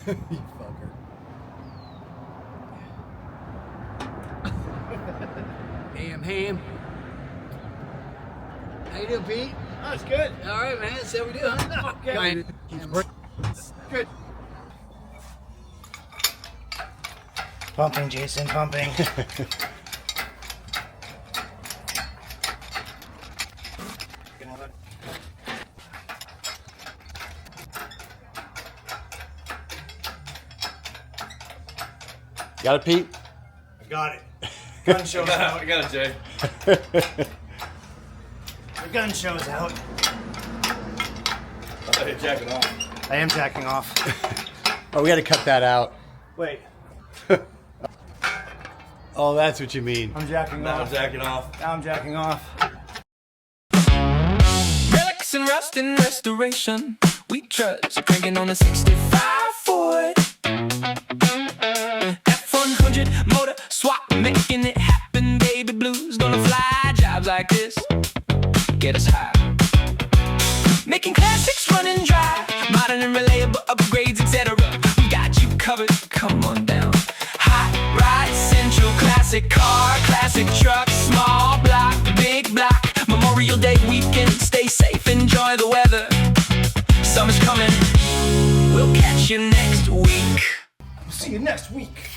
You fucker. Ham. How you doing, Pete? Oh, it's good. All right, man. That's how we do, huh? Okay. Good. Pumping, Jason, pumping. Got it, Pete? I got it. Gun show's out. I got it, Jay. The gun show's out. I thought you were jacking off. I am jacking off. Oh, we got to cut that out. Wait, Oh, that's what you mean. I'm jacking Now I'm off. jacking off. Now I'm jacking off. Relics and rust and restoration. We trudge, cranking on a 65 Ford. F100 motor swap, making it happen. Baby blues gonna fly. Jobs like this get us high. Making classics running dry. Modern and reliable upgrades, etc. We got you covered. Come on down. Hot ride central, classic car, classic truck, small block, big block. Memorial Day weekend, stay safe, enjoy the weather. Summer's coming, we'll catch you next week. See you next week.